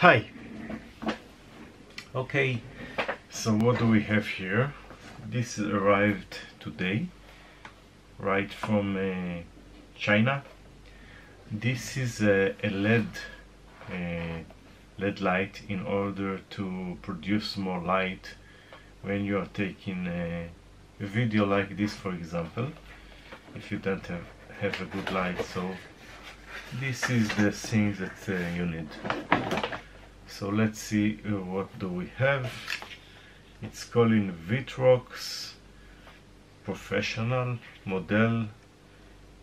Hi. Okay, so what do we have here? This arrived today, right from China. This is a LED light in order to produce more light when you are taking a video like this, for example, if you don't have a good light. So this is the thing that you need. So let's see what do we have. It's calling Vitrox Professional Model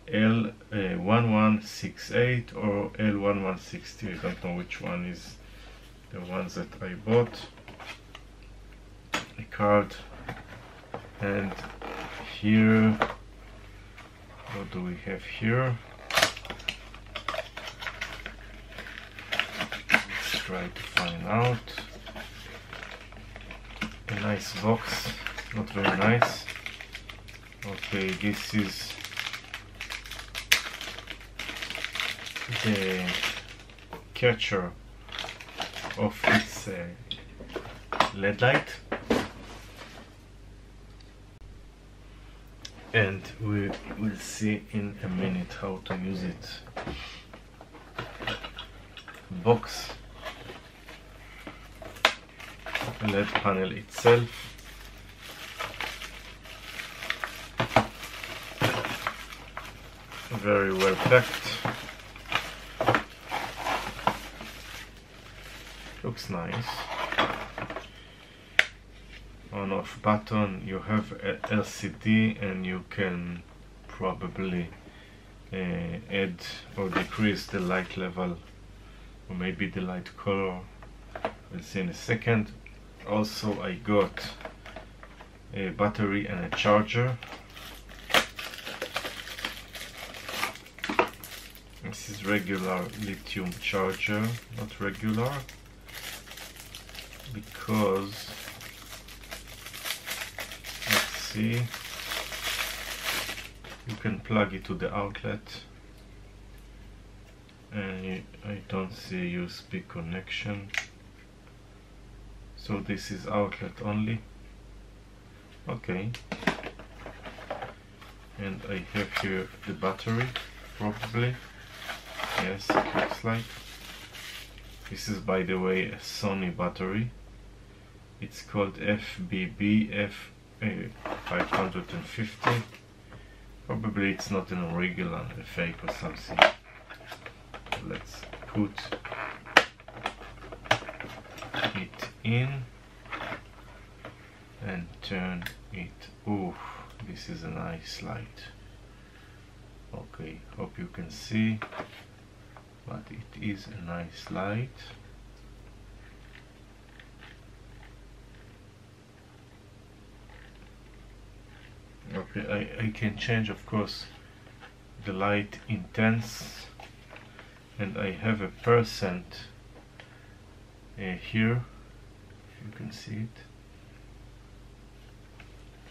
L1168 or L1160. I don't know which one is the ones that I bought. A card, and here, what do we have here? Try to find out. A nice box, not very nice. Okay, this is the catcher of its LED light, and we will see in a minute how to use it. Box, LED panel itself, very well packed, looks nice. On off button, you have a LCD and you can probably add or decrease the light level or maybe the light color. We'll see in a second. Also, I got a battery and a charger. This is regular lithium charger, not regular, because let's see, you can plug it to the outlet, and I don't see USB connection. So this is outlet only. Okay. And I have here the battery, probably. Yes, it looks like. This is, by the way, a Sony battery. It's called FBB-F550. Probably it's not an original, a fake or something. Let's put it in and turn it. Ooh, this is a nice light. Okay, hope you can see, but it is a nice light. Okay, I can change, of course, the light intense, and I have a percent here, if you can see it.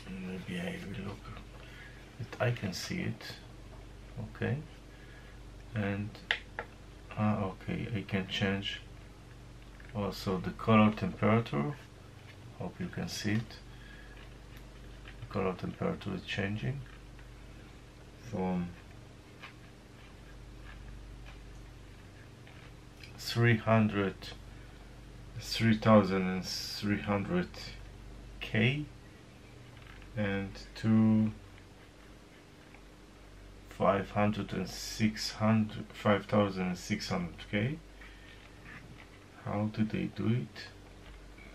Maybe I will look that I can see it. Okay, and okay, I can change also the color temperature. Hope you can see it. The color temperature is changing from 3300 K and to 5600 K. How do they do it?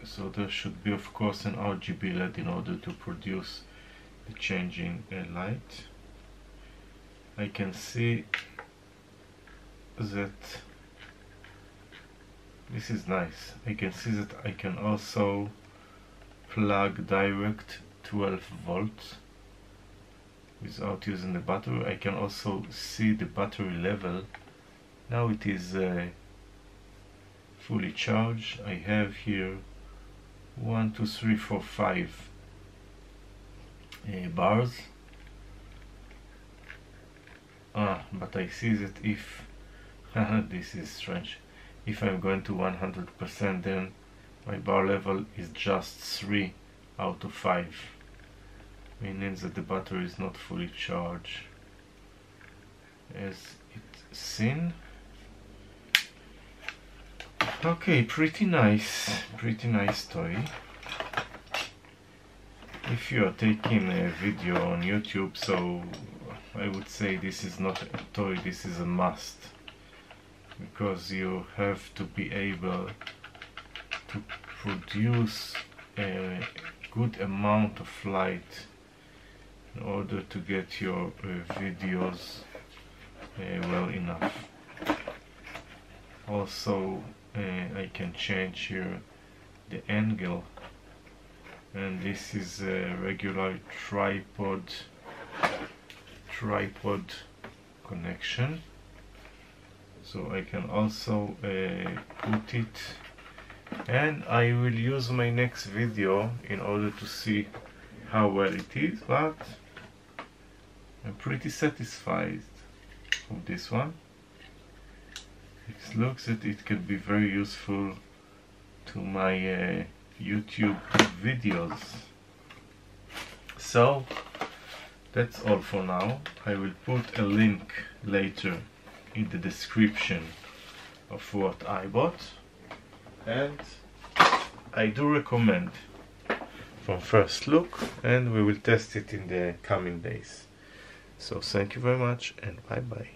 So there should be, of course, an RGB LED in order to produce the changing light. I can see that this is nice. I can see that I can also plug direct 12 volts without using the battery. I can also see the battery level. Now it is fully charged. I have here 1, 2, 3, 4, 5 bars. But I see that if this is strange, If I'm going to 100%, then my bar level is just 3 out of 5, meaning that the battery is not fully charged, as it's seen. Okay, pretty nice toy. If you are taking a video on YouTube, so I would say this is not a toy, this is a must, because you have to be able to produce a good amount of light in order to get your videos well enough. Also, I can change here the angle, and this is a regular tripod connection, so I can also put it, and I will use my next video in order to see how well it is, but I'm pretty satisfied with this one. It looks that it can be very useful to my YouTube videos. So that's all for now. I will put a link later in the description of what I bought, and I do recommend from first look, and we will test it in the coming days. So thank you very much, and bye bye.